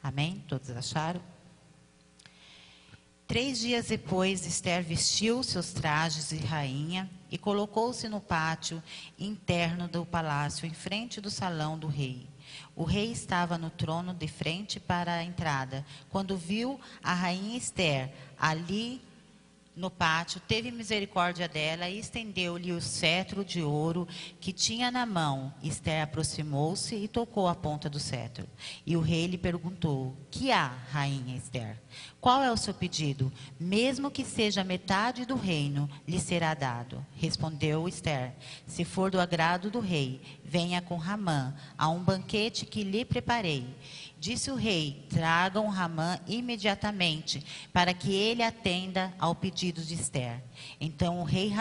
Amém? Todos acharam? 3 dias depois, Esther vestiu seus trajes de rainha e colocou-se no pátio interno do palácio, em frente do salão do rei. O rei estava no trono de frente para a entrada. Quando viu a rainha Esther ali no pátio, teve misericórdia dela e estendeu-lhe o cetro de ouro que tinha na mão. Esther aproximou-se e tocou a ponta do cetro. E o rei lhe perguntou: que há, rainha Esther? Qual é o seu pedido? Mesmo que seja metade do reino, lhe será dado. Respondeu Esther: se for do agrado do rei, venha com Ramã a um banquete que lhe preparei. Disse o rei: tragam Ramã imediatamente, para que ele atenda ao pedido de Esther. Então o rei e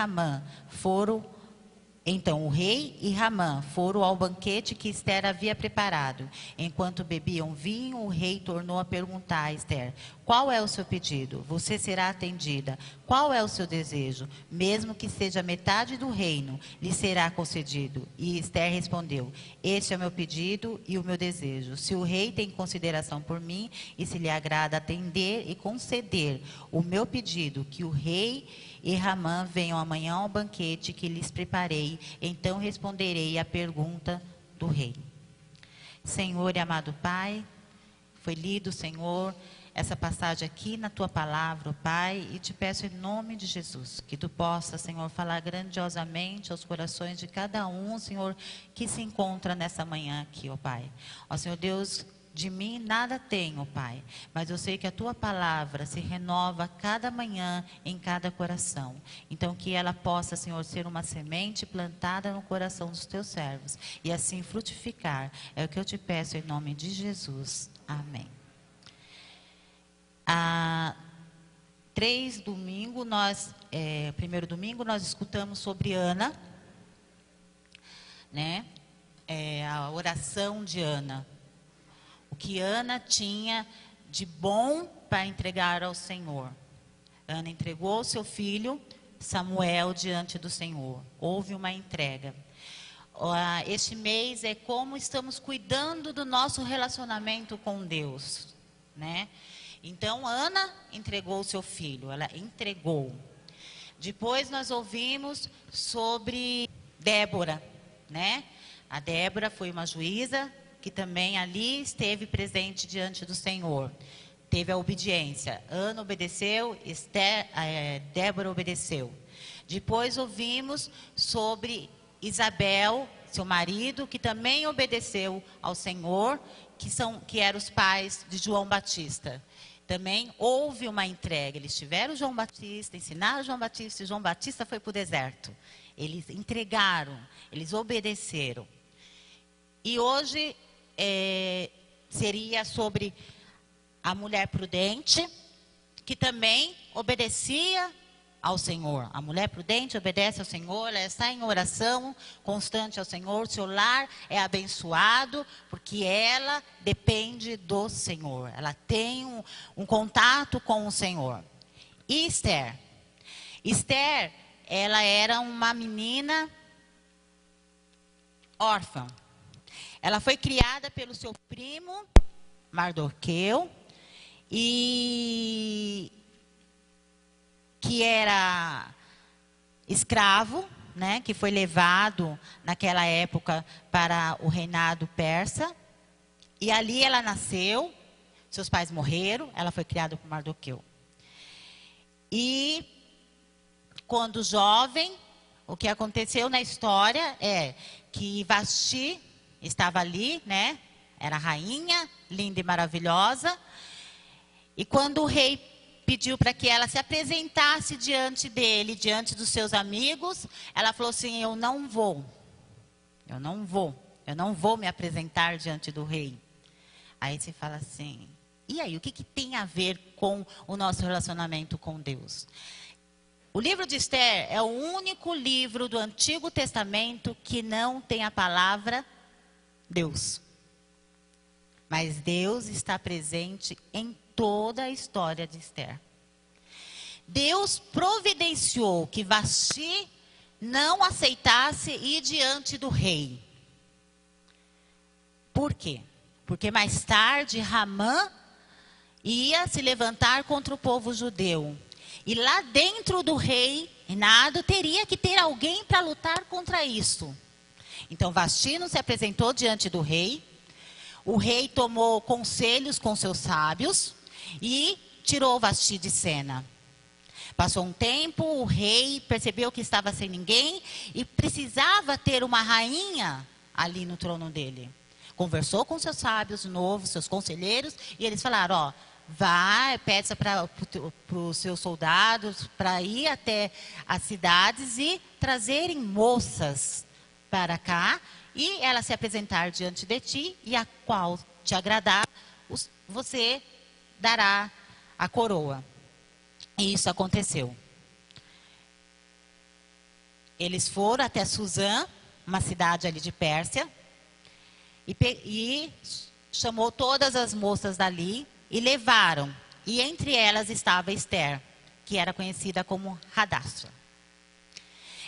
Ramã foram ao banquete que Esther havia preparado. Enquanto bebiam vinho, o rei tornou a perguntar a Esther: qual é o seu pedido? Você será atendida. Qual é o seu desejo? Mesmo que seja metade do reino, lhe será concedido. E Esther respondeu: este é o meu pedido e o meu desejo. Se o rei tem consideração por mim e se lhe agrada atender e conceder o meu pedido, que o rei e Ramã venham amanhã ao banquete que lhes preparei, então responderei à pergunta do rei. Senhor e amado Pai, foi lido, Senhor, essa passagem aqui na Tua palavra, Pai, e te peço em nome de Jesus, que Tu possa, Senhor, falar grandiosamente aos corações de cada um, Senhor, que se encontra nessa manhã aqui, ó Pai. Ó Senhor Deus, de mim nada tenho, Pai, mas eu sei que a Tua palavra se renova cada manhã em cada coração. Então que ela possa, Senhor, ser uma semente plantada no coração dos Teus servos e assim frutificar. É o que eu te peço em nome de Jesus. Amém. Primeiro domingo nós escutamos sobre Ana, né? A oração de Ana. O que Ana tinha de bom para entregar ao Senhor. Ana entregou seu filho Samuel diante do Senhor. Houve uma entrega. Este mês é como estamos cuidando do nosso relacionamento com Deus, né? Então Ana entregou seu filho, ela entregou. Depois nós ouvimos sobre Débora, né? A Débora foi uma juíza que também ali esteve presente diante do Senhor. Teve a obediência. Ana obedeceu, Débora obedeceu. Depois ouvimos sobre Isabel, seu marido, que também obedeceu ao Senhor, que eram os pais de João Batista. Também houve uma entrega. Eles tiveram João Batista, ensinaram João Batista, e João Batista foi para o deserto. Eles entregaram, eles obedeceram. E hoje seria sobre a mulher prudente, que também obedecia ao Senhor. A mulher prudente obedece ao Senhor, ela está em oração constante ao Senhor. Seu lar é abençoado, porque ela depende do Senhor. Ela tem um contato com o Senhor. E Esther? Esther, ela era uma menina órfã. Ela foi criada pelo seu primo, Mardoqueu, e que era escravo, né, que foi levado naquela época para o reinado persa. E ali ela nasceu, seus pais morreram, ela foi criada por Mardoqueu. E quando jovem, o que aconteceu na história é que Vasti estava ali, né? Era rainha, linda e maravilhosa. E quando o rei pediu para que ela se apresentasse diante dele, diante dos seus amigos, ela falou assim: eu não vou me apresentar diante do rei. Aí você fala assim, e aí, o que tem a ver com o nosso relacionamento com Deus? O livro de Esther é o único livro do Antigo Testamento que não tem a palavra Deus. Mas Deus está presente em toda a história de Esther. Deus providenciou que Vasti não aceitasse ir diante do rei. Por quê? porque mais tarde Ramã ia se levantar contra o povo judeu. E lá dentro do reinado teria que ter alguém para lutar contra isso. Então Vasti se apresentou diante do rei. O rei tomou conselhos com seus sábios e tirou Vasti de cena. Passou um tempo, o rei percebeu que estava sem ninguém e precisava ter uma rainha ali no trono dele. Conversou com seus sábios de novo, seus conselheiros, e eles falaram, ó, vai, peça para os seus soldados para ir até as cidades e trazerem moças para cá, e ela se apresentar diante de ti, e a qual te agradar, você dará a coroa. E isso aconteceu. Eles foram até Suzã, uma cidade ali de Pérsia, e chamou todas as moças dali e levaram. E entre elas estava Esther, que era conhecida como Hadassa.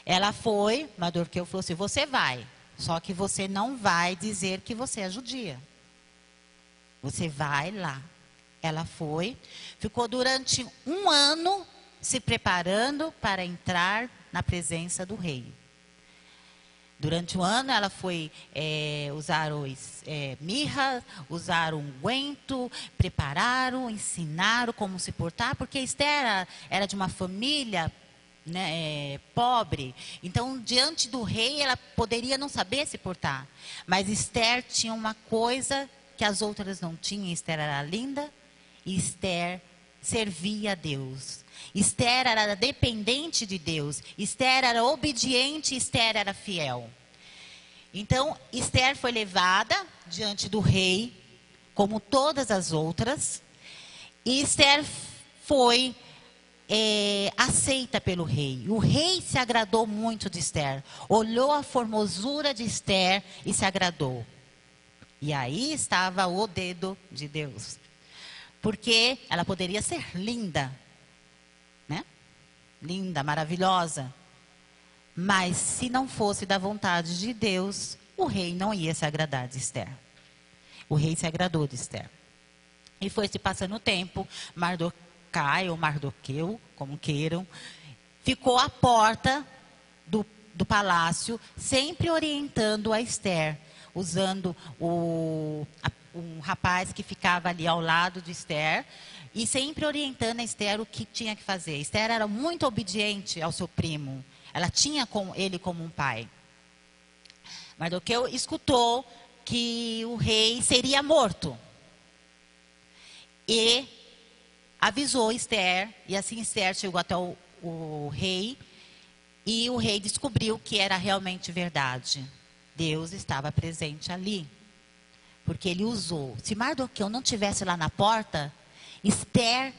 Ela foi, Mardoqueu falou assim, você vai, só que você não vai dizer que você é judia. Você vai lá. Ela foi, ficou durante 1 ano se preparando para entrar na presença do rei. Durante 1 ano ela foi usar mirra, usar unguento, prepararam, ensinaram como se portar, porque Esther era de uma família, né, pobre. Então, diante do rei, ela poderia não saber se portar. Mas Esther tinha uma coisa que as outras não tinham. Esther era linda e Esther servia a Deus. Esther era dependente de Deus. Esther era obediente, Esther era fiel. Então, Esther foi levada diante do rei, como todas as outras. E Esther foi aceita pelo rei. O rei se agradou muito de Esther. Olhou a formosura de Esther e se agradou. E aí estava o dedo de Deus. Porque ela poderia ser linda, né? Linda, maravilhosa. Mas se não fosse da vontade de Deus, o rei não ia se agradar de Esther. O rei se agradou de Esther. E foi se passando o tempo, Mardoqueu ou Mardoqueu, como queiram, ficou à porta do palácio, sempre orientando a Esther, usando um rapaz que ficava ali ao lado de Esther, e sempre orientando a Esther o que tinha que fazer. Esther era muito obediente ao seu primo. Ela tinha ele como um pai. Mardoqueu escutou que o rei seria morto. E avisou Esther, e assim Esther chegou até o rei, e o rei descobriu que era realmente verdade. Deus estava presente ali. Porque ele usou. Se Mardoqueu não estivesse lá na porta, Esther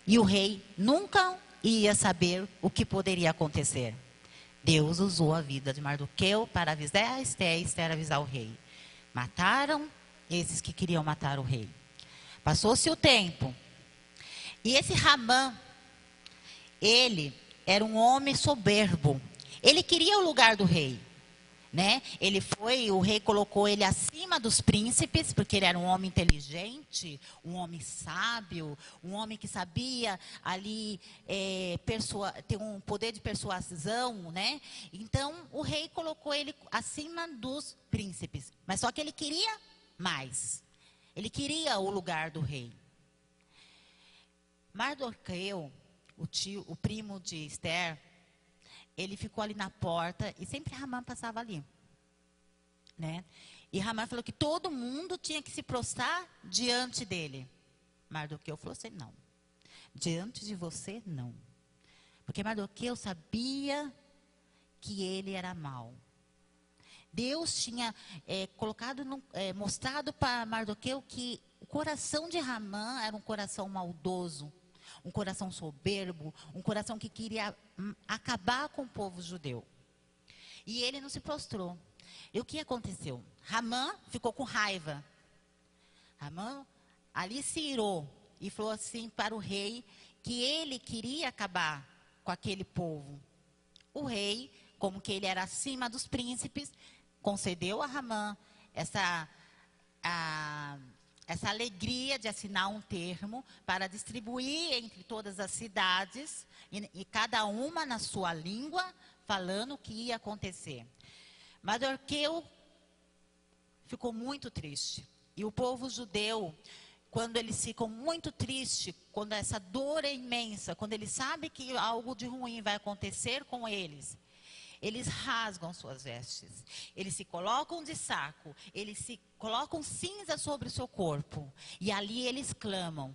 e o rei nunca ia saber o que poderia acontecer. Deus usou a vida de Mardoqueu para avisar a Esther e Esther avisar o rei. Mataram esses que queriam matar o rei. Passou-se o tempo. E esse Ramã, ele era um homem soberbo. Ele queria o lugar do rei. Né? O rei colocou ele acima dos príncipes, porque ele era um homem inteligente, um homem sábio, um homem que sabia ali ter um poder de persuasão, né? Então o rei colocou ele acima dos príncipes, mas só que ele queria mais, ele queria o lugar do rei. Mardoqueu, o primo de Esther, ele ficou ali na porta e sempre Ramã passava ali, né? E Ramã falou que todo mundo tinha que se prostrar diante dele. Mardoqueu falou assim, não. Diante de você, não. Porque Mardoqueu sabia que ele era mau. Deus tinha mostrado para Mardoqueu que o coração de Ramã era um coração maldoso. Um coração soberbo, um coração que queria acabar com o povo judeu. E ele não se prostrou. E o que aconteceu? Ramã ficou com raiva. Ramã ali se irou e falou assim para o rei que ele queria acabar com aquele povo. O rei, como que ele era acima dos príncipes, concedeu a Ramã essa alegria de assinar um termo para distribuir entre todas as cidades, e cada uma na sua língua, falando o que ia acontecer. Mardoqueu ficou muito triste. E o povo judeu, quando eles ficam muito tristes, quando essa dor é imensa, quando eles sabem que algo de ruim vai acontecer com eles rasgam suas vestes, eles se colocam de saco, eles se colocam cinza sobre o seu corpo, e ali eles clamam.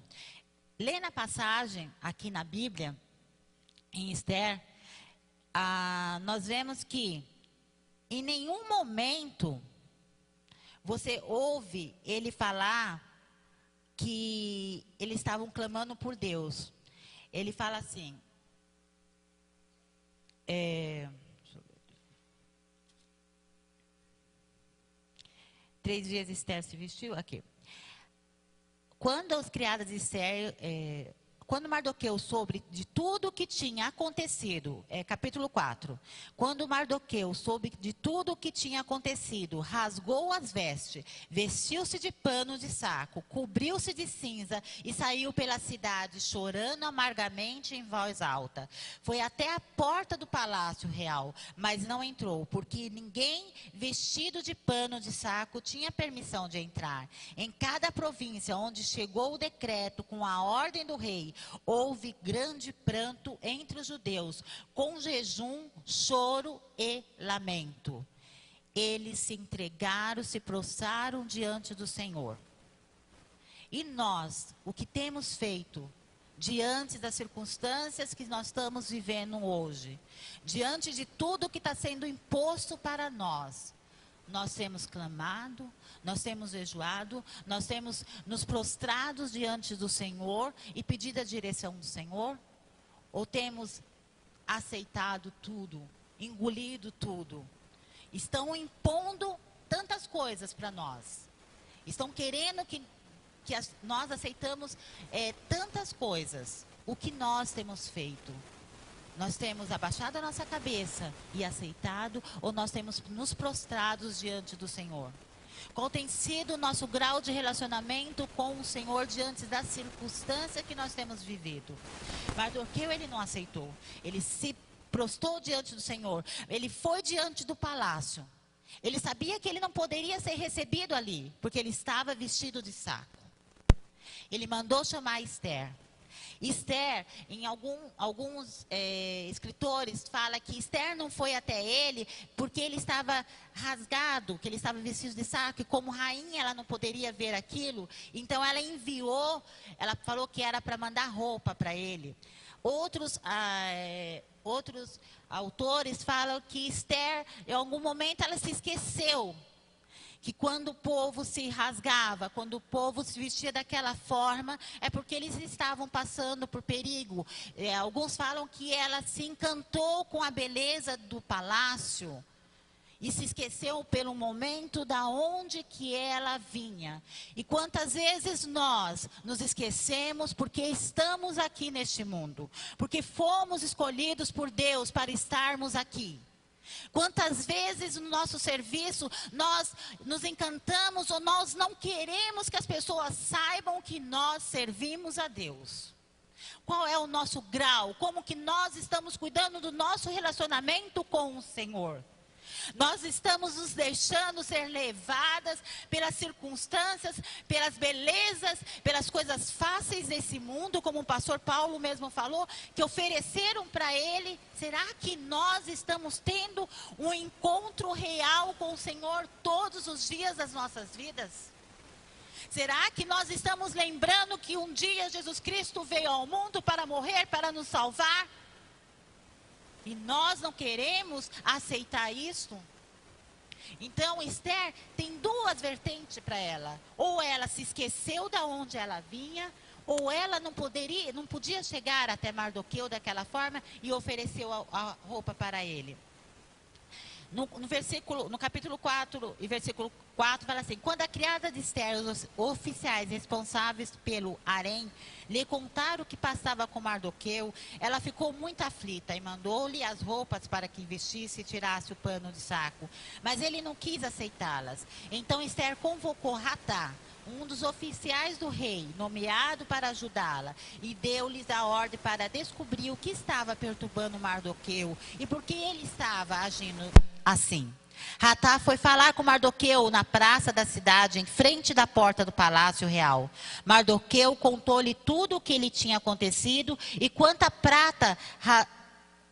Lê na passagem, aqui na Bíblia, em Esther, nós vemos que em nenhum momento você ouve ele falar que eles estavam clamando por Deus. Ele fala assim, 3 dias Esther se vestiu, aqui. Quando as criadas de Esther, quando Mardoqueu soube de tudo o que tinha acontecido, capítulo 4. Quando Mardoqueu soube de tudo o que tinha acontecido, rasgou as vestes, vestiu-se de pano de saco, cobriu-se de cinza e saiu pela cidade, chorando amargamente em voz alta. Foi até a porta do palácio real, mas não entrou, porque ninguém vestido de pano de saco tinha permissão de entrar. Em cada província onde chegou o decreto com a ordem do rei, houve grande pranto entre os judeus, com jejum, choro e lamento. Eles se entregaram, se prostraram diante do Senhor. E nós, o que temos feito diante das circunstâncias que nós estamos vivendo hoje, diante de tudo que está sendo imposto para nós, nós temos clamado, nós temos jejuado, nós temos nos prostrados diante do Senhor e pedido a direção do Senhor? Ou temos aceitado tudo, engolido tudo? Estão impondo tantas coisas para nós. Estão querendo que nós aceitamos tantas coisas. O que nós temos feito? Nós temos abaixado a nossa cabeça e aceitado, ou nós temos nos prostrados diante do Senhor? Qual tem sido o nosso grau de relacionamento com o Senhor diante da circunstância que nós temos vivido? Mardoqueu, ele não aceitou. Ele se prostrou diante do Senhor. Ele foi diante do palácio. Ele sabia que ele não poderia ser recebido ali, porque ele estava vestido de saco. Ele mandou chamar Esther. Esther, em alguns escritores, fala que Esther não foi até ele porque ele estava rasgado, que ele estava vestido de saco, e como rainha ela não poderia ver aquilo, então ela enviou, ela falou que era para mandar roupa para ele. Outros autores falam que Esther, em algum momento ela se esqueceu que quando o povo se rasgava, quando o povo se vestia daquela forma, é porque eles estavam passando por perigo. Alguns falam que ela se encantou com a beleza do palácio e se esqueceu pelo momento da onde que ela vinha. E quantas vezes nós nos esquecemos porque estamos aqui neste mundo, porque fomos escolhidos por Deus para estarmos aqui. Quantas vezes no nosso serviço nós nos encantamos ou nós não queremos que as pessoas saibam que nós servimos a Deus? Qual é o nosso grau? Como que nós estamos cuidando do nosso relacionamento com o Senhor? Nós estamos nos deixando ser levadas pelas circunstâncias, pelas belezas, pelas coisas fáceis desse mundo, como o pastor Paulo mesmo falou, que ofereceram para ele. Será que nós estamos tendo um encontro real com o Senhor todos os dias das nossas vidas? Será que nós estamos lembrando que um dia Jesus Cristo veio ao mundo para morrer, para nos salvar? E nós não queremos aceitar isso? Então Esther tem duas vertentes para ela. Ou ela se esqueceu de onde ela vinha, ou ela não podia chegar até Mardoqueu daquela forma e ofereceu a roupa para ele. No capítulo 4 e versículo 4 fala assim: quando a criada de Esther, os oficiais responsáveis pelo harém, lhe contaram o que passava com Mardoqueu, ela ficou muito aflita e mandou-lhe as roupas para que vestisse e tirasse o pano de saco. Mas ele não quis aceitá-las. Então Esther convocou Ratá, um dos oficiais do rei, nomeado para ajudá-la, e deu-lhes a ordem para descobrir o que estava perturbando Mardoqueu e por que ele estava agindo assim. Ratá foi falar com Mardoqueu na praça da cidade, em frente da porta do palácio real. Mardoqueu contou-lhe tudo o que lhe tinha acontecido e quanta prata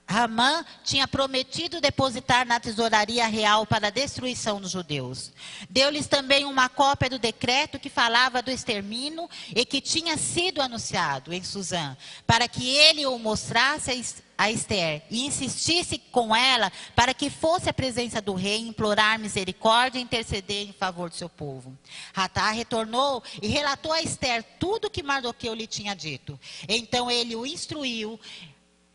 Hamã tinha prometido depositar na tesouraria real para a destruição dos judeus. Deu-lhes também uma cópia do decreto que falava do extermínio e que tinha sido anunciado em Suzã, para que ele o mostrasse a Ester e insistisse com ela para que fosse à presença do rei implorar misericórdia e interceder em favor do seu povo. Ratá retornou e relatou a Ester tudo o que Mardoqueu lhe tinha dito. Então ele o instruiu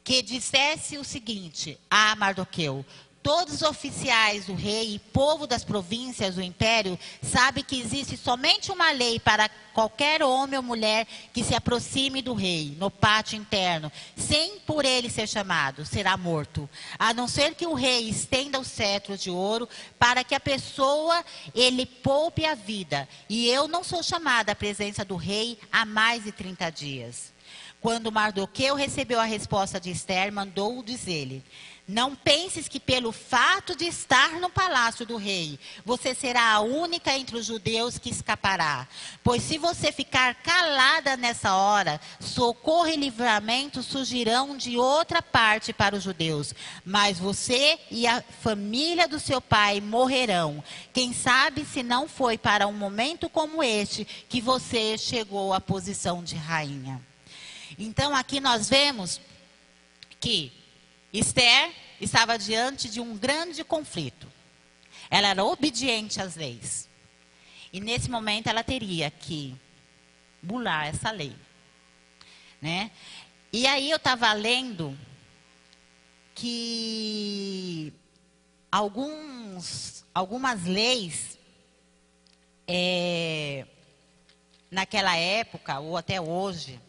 que dissesse o seguinte a Mardoqueu: todos os oficiais do rei e povo das províncias do império sabem que existe somente uma lei para qualquer homem ou mulher que se aproxime do rei no pátio interno, sem por ele ser chamado, será morto. A não ser que o rei estenda o cetro de ouro para que a pessoa ele poupe a vida. E eu não sou chamada à presença do rei há mais de 30 dias. Quando Mardoqueu recebeu a resposta de Ester, mandou dizer-lhe: não penses que pelo fato de estar no palácio do rei, você será a única entre os judeus que escapará. Pois se você ficar calada nessa hora, socorro e livramento surgirão de outra parte para os judeus. Mas você e a família do seu pai morrerão. Quem sabe se não foi para um momento como este que você chegou à posição de rainha. Então aqui nós vemos que Ester estava diante de um grande conflito. Ela era obediente às leis. E nesse momento ela teria que bular essa lei, né? E aí eu estava lendo que algumas leis naquela época ou até hoje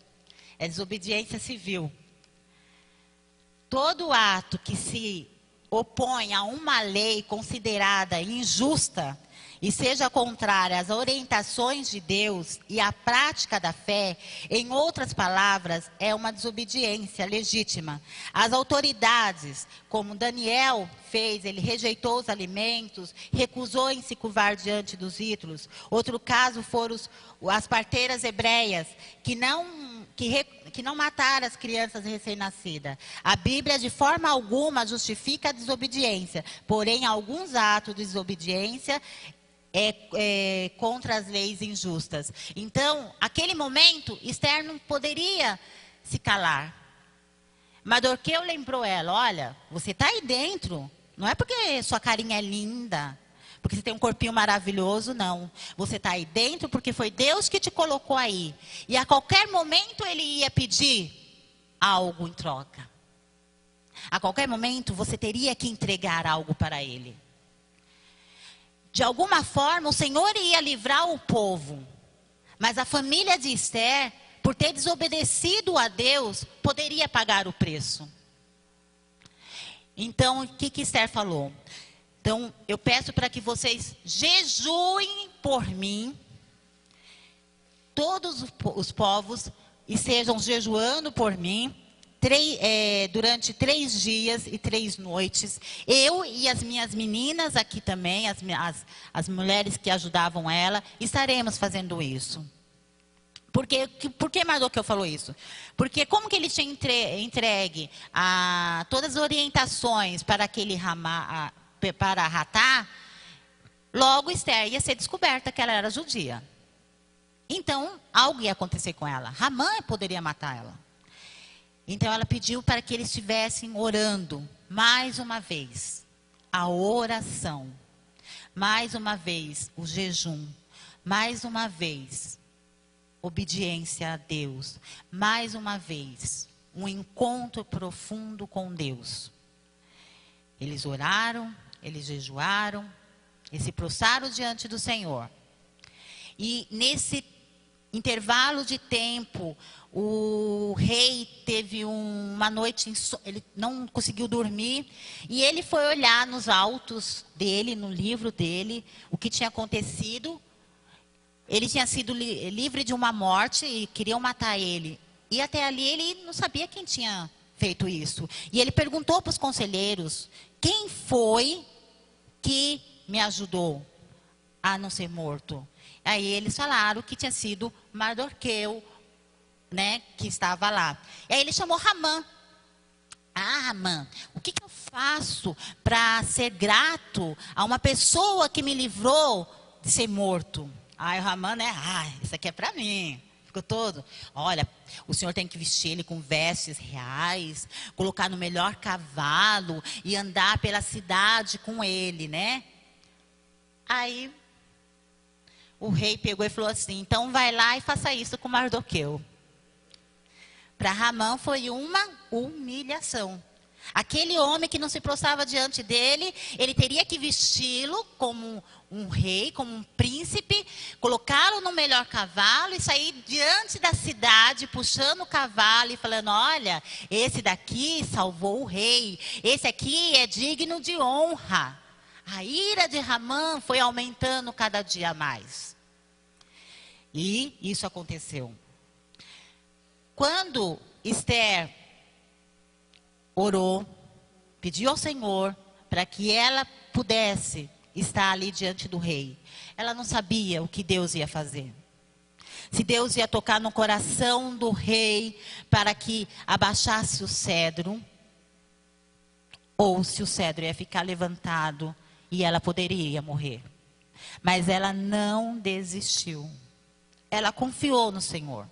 é desobediência civil. Todo ato que se opõe a uma lei considerada injusta e seja contrária às orientações de Deus e à prática da fé, em outras palavras, é uma desobediência legítima. As autoridades, como Daniel fez, ele rejeitou os alimentos, recusou em se curvar diante dos ídolos. Outro caso foram as parteiras hebreias, que não mataram as crianças recém-nascidas. A Bíblia de forma alguma justifica a desobediência, porém alguns atos de desobediência contra as leis injustas. Então, aquele momento, Ester não poderia se calar. Mardoqueu lembrou ela: olha, você está aí dentro, não é porque sua carinha é linda, porque você tem um corpinho maravilhoso, não. Você está aí dentro porque foi Deus que te colocou aí. E a qualquer momento ele ia pedir algo em troca. A qualquer momento você teria que entregar algo para ele. De alguma forma o Senhor ia livrar o povo. Mas a família de Ester, por ter desobedecido a Deus, poderia pagar o preço. Então, o que Ester falou? Então, eu peço para que vocês jejuem por mim, todos os povos, e estejam jejuando por mim, durante 3 dias e 3 noites. Eu e as minhas meninas aqui também, as mulheres que ajudavam ela, estaremos fazendo isso. Por que Mardoqueu falou isso? Porque como que ele tinha entregue todas as orientações para aquele para Ratá, logo Ester ia ser descoberta que ela era judia. Então, algo ia acontecer com ela. Hamã poderia matar ela. Então, ela pediu para que eles estivessem orando, mais uma vez, a oração. Mais uma vez, o jejum. Mais uma vez, obediência a Deus. Mais uma vez, um encontro profundo com Deus. Eles oraram, eles jejuaram, eles se prostraram diante do Senhor. E nesse intervalo de tempo, o rei teve uma noite, ele não conseguiu dormir, e ele foi olhar nos autos dele, no livro dele, o que tinha acontecido. ele tinha sido livre de uma morte e queriam matar ele. E até ali ele não sabia quem tinha feito isso. E ele perguntou para os conselheiros: quem foi que me ajudou a não ser morto? Aí eles falaram que tinha sido Mardoqueu, né, que estava lá. E aí ele chamou Ramã. Ah, Ramã, o que eu faço para ser grato a uma pessoa que me livrou de ser morto? Aí o Ramã, né, isso aqui é para mim. Ficou todo, olha, o senhor tem que vestir ele com vestes reais, colocar no melhor cavalo e andar pela cidade com ele, né? Aí o rei pegou e falou assim: então vai lá e faça isso com Mardoqueu. Para Ramã foi uma humilhação. Aquele homem que não se prostrava diante dele, ele teria que vesti-lo como um rei, como um príncipe, colocá-lo no melhor cavalo e sair diante da cidade, puxando o cavalo e falando: olha, esse daqui salvou o rei, esse aqui é digno de honra. A ira de Ramã foi aumentando cada dia mais. E isso aconteceu. Quando Esther orou, pediu ao Senhor para que ela pudesse estar ali diante do rei, ela não sabia o que Deus ia fazer. Se Deus ia tocar no coração do rei para que abaixasse o cedro, ou se o cedro ia ficar levantado e ela poderia morrer. Mas ela não desistiu. Ela confiou no Senhor.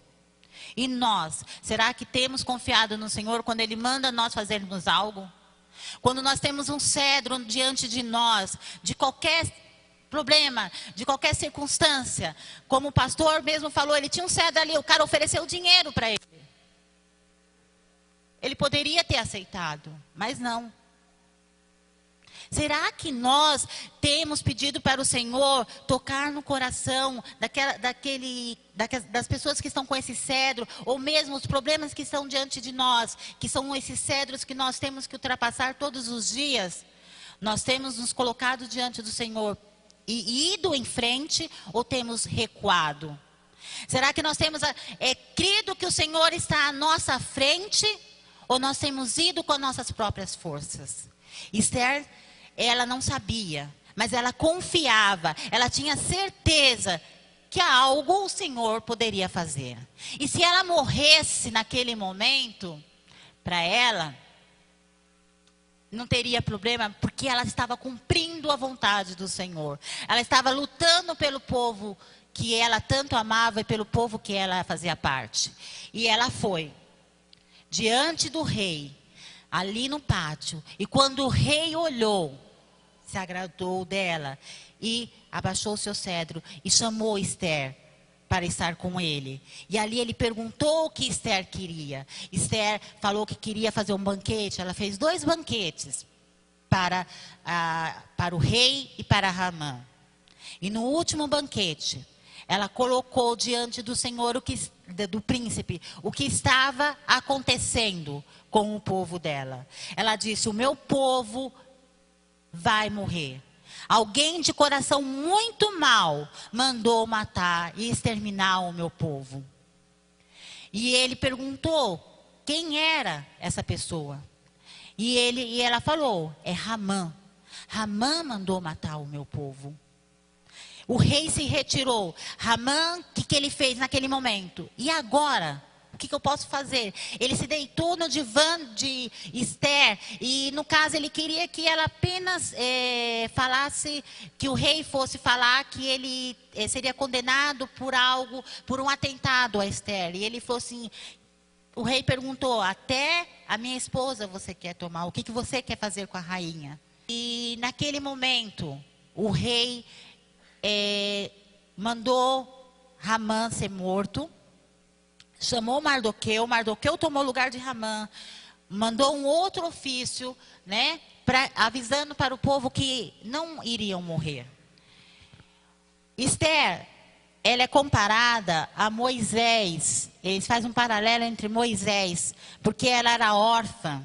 E nós, será que temos confiado no Senhor quando Ele manda nós fazermos algo? Quando nós temos um cedro diante de nós, de qualquer problema, de qualquer circunstância, como o pastor mesmo falou, ele tinha um cedro ali, o cara ofereceu dinheiro para ele. Ele poderia ter aceitado, mas não. Será que nós temos pedido para o Senhor tocar no coração das pessoas que estão com esse cedro, ou mesmo os problemas que estão diante de nós, que são esses cedros que nós temos que ultrapassar todos os dias? Nós temos nos colocado diante do Senhor e ido em frente, ou temos recuado? Será que nós temos crido que o Senhor está à nossa frente, ou nós temos ido com as nossas próprias forças? Esther, ela não sabia, mas ela confiava, ela tinha certeza que algo o Senhor poderia fazer. E se ela morresse naquele momento, para ela, não teria problema, porque ela estava cumprindo a vontade do Senhor. Ela estava lutando pelo povo que ela tanto amava e pelo povo que ela fazia parte. E ela foi diante do rei, ali no pátio. E quando o rei olhou, se agradou dela e abaixou o seu cedro e chamou Esther para estar com ele. E ali ele perguntou o que Esther queria. Esther falou que queria fazer um banquete. Ela fez 2 banquetes para o rei e para Ramã. E no último banquete, ela colocou diante do Senhor, do príncipe, o que estava acontecendo com o povo dela. Ela disse: o meu povo vai morrer. Alguém de coração muito mau mandou matar e exterminar o meu povo. E ele perguntou quem era essa pessoa. E ela falou: é Ramã. Ramã mandou matar o meu povo. O rei se retirou. Ramã, o que ele fez naquele momento? E agora? O que eu posso fazer? Ele se deitou no divã de Esther. E no caso ele queria que ela apenas falasse, que o rei fosse falar que ele seria condenado por algo, por um atentado a Esther. E ele falou assim, o rei perguntou: até a minha esposa você quer tomar? O que você quer fazer com a rainha? E naquele momento o rei mandou Ramã ser morto. Chamou Mardoqueu. Mardoqueu tomou o lugar de Ramã. Mandou um outro ofício, né, avisando para o povo que não iriam morrer. Esther, ela é comparada a Moisés. Eles fazem um paralelo entre Moisés, porque ela era órfã.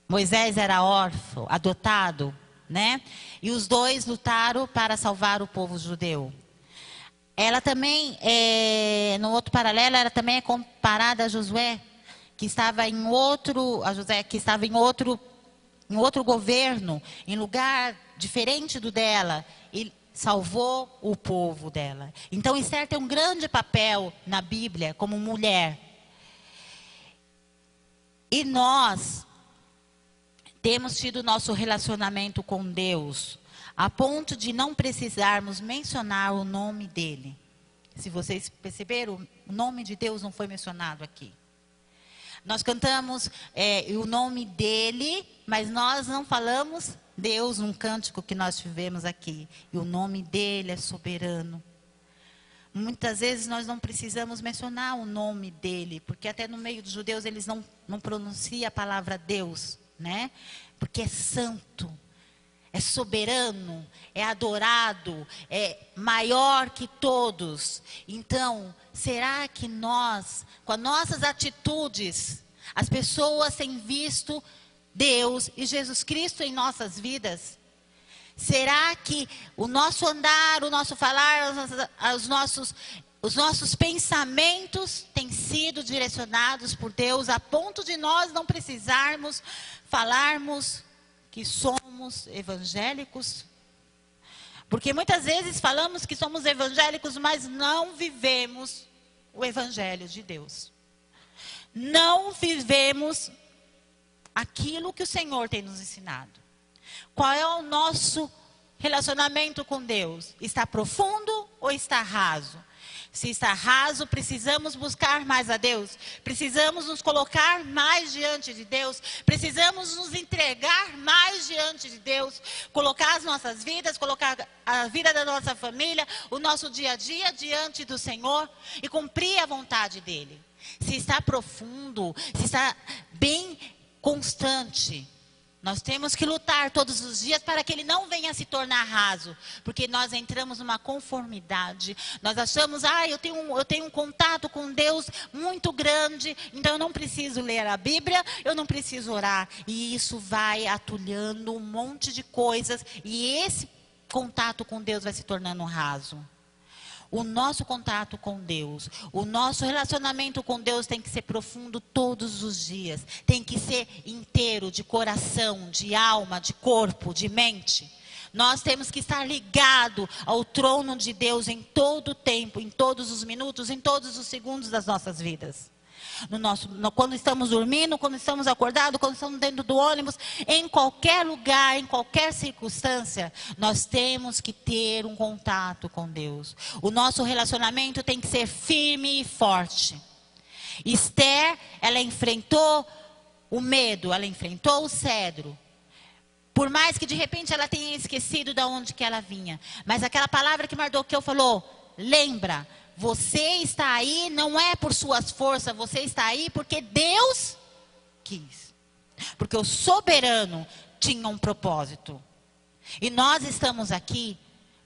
Moisés era órfão, adotado, né? E os dois lutaram para salvar o povo judeu. ela também, no outro paralelo, ela também é comparada a Josué, que estava em outro, em outro governo, em lugar diferente do dela, e salvou o povo dela. Então Esther tem um grande papel na Bíblia como mulher. E nós temos tido nosso relacionamento com Deus a ponto de não precisarmos mencionar o nome dele. Se vocês perceberam, o nome de Deus não foi mencionado aqui. Nós cantamos o nome dele, mas nós não falamos Deus num cântico que nós tivemos aqui. E o nome dele é soberano. Muitas vezes nós não precisamos mencionar o nome dele, porque até no meio dos judeus eles não pronunciam a palavra Deus, né? Porque é santo, é soberano, é adorado, é maior que todos. Então, será que nós, com as nossas atitudes, as pessoas têm visto Deus e Jesus Cristo em nossas vidas? Será que o nosso andar, o nosso falar, os nossos pensamentos têm sido direcionados por Deus a ponto de nós não precisarmos falarmos que somos evangélicos? Porque muitas vezes falamos que somos evangélicos, mas não vivemos o evangelho de Deus. Não vivemos aquilo que o Senhor tem nos ensinado. Qual é o nosso relacionamento com Deus? Está profundo ou está raso? Se está raso, precisamos buscar mais a Deus. Precisamos nos colocar mais diante de Deus. Precisamos nos entregar mais diante de Deus. Colocar as nossas vidas, colocar a vida da nossa família, o nosso dia a dia diante do Senhor e cumprir a vontade dEle. Se está profundo, se está bem constante, nós temos que lutar todos os dias para que ele não venha se tornar raso. Porque nós entramos numa conformidade. Nós achamos, eu tenho um contato com Deus muito grande, então eu não preciso ler a Bíblia, eu não preciso orar. E isso vai atulhando um monte de coisas. E esse contato com Deus vai se tornando raso. O nosso contato com Deus, o nosso relacionamento com Deus tem que ser profundo todos os dias. Tem que ser inteiro, de coração, de alma, de corpo, de mente. Nós temos que estar ligados ao trono de Deus em todo o tempo, em todos os minutos, em todos os segundos das nossas vidas. Quando estamos dormindo, quando estamos acordados, quando estamos dentro do ônibus, em qualquer lugar, em qualquer circunstância, nós temos que ter um contato com Deus. O nosso relacionamento tem que ser firme e forte. Esther, ela enfrentou o medo, ela enfrentou o cedro. Por mais que de repente ela tenha esquecido de onde que ela vinha. Mas aquela palavra que Mardoqueu falou, lembra, você está aí não é por suas forças, você está aí porque Deus quis. Porque o soberano tinha um propósito. E nós estamos aqui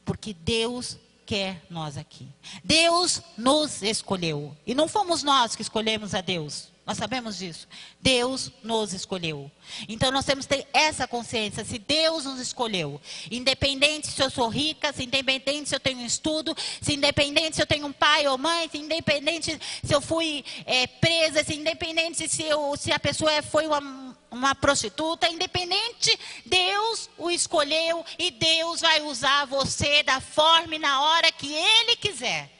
porque Deus quer nós aqui. Deus nos escolheu. E não fomos nós que escolhemos a Deus. Nós sabemos disso. Deus nos escolheu. Então nós temos que ter essa consciência. Se Deus nos escolheu, independente se eu sou rica, se independente se eu tenho estudo, se independente se eu tenho um pai ou mãe, se independente se eu fui presa, se independente se a pessoa foi uma prostituta, independente, Deus o escolheu e Deus vai usar você da forma e na hora que Ele quiser.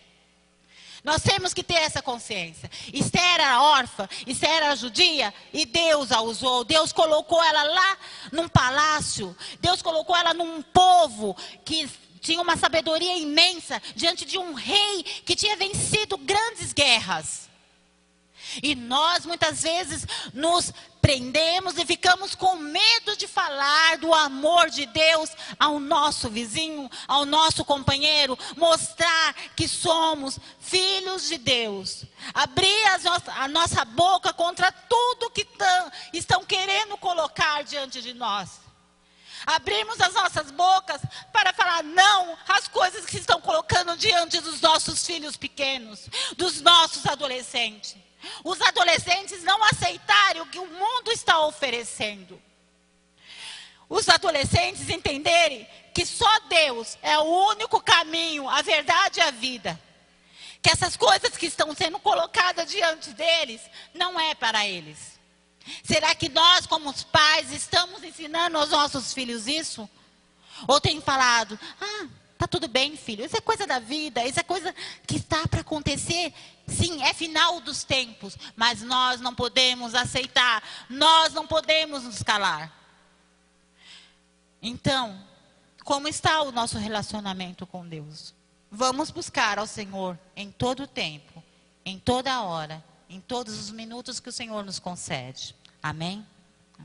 Nós temos que ter essa consciência. Esther era órfã, Esther era judia e Deus a usou. Deus colocou ela lá num palácio. Deus colocou ela num povo que tinha uma sabedoria imensa diante de um rei que tinha vencido grandes guerras. E nós muitas vezes nos prendemos e ficamos com medo de falar do amor de Deus ao nosso vizinho, ao nosso companheiro, mostrar que somos filhos de Deus. Abrir a nossa boca contra tudo que estão querendo colocar diante de nós. Abrirmos as nossas bocas para falar não às coisas que estão colocando diante dos nossos filhos pequenos, dos nossos adolescentes. Os adolescentes não aceitarem o que o mundo está oferecendo. os adolescentes entenderem que só Deus é o único caminho, a verdade e a vida. Que essas coisas que estão sendo colocadas diante deles, não é para eles. Será que nós, como os pais, estamos ensinando aos nossos filhos isso? Ou tem falado, tá tudo bem, filho, isso é coisa da vida, isso é coisa que está para acontecer. Sim, é final dos tempos, mas nós não podemos aceitar, nós não podemos nos calar. Então, como está o nosso relacionamento com Deus? Vamos buscar ao Senhor em todo o tempo, em toda hora, em todos os minutos que o Senhor nos concede. Amém?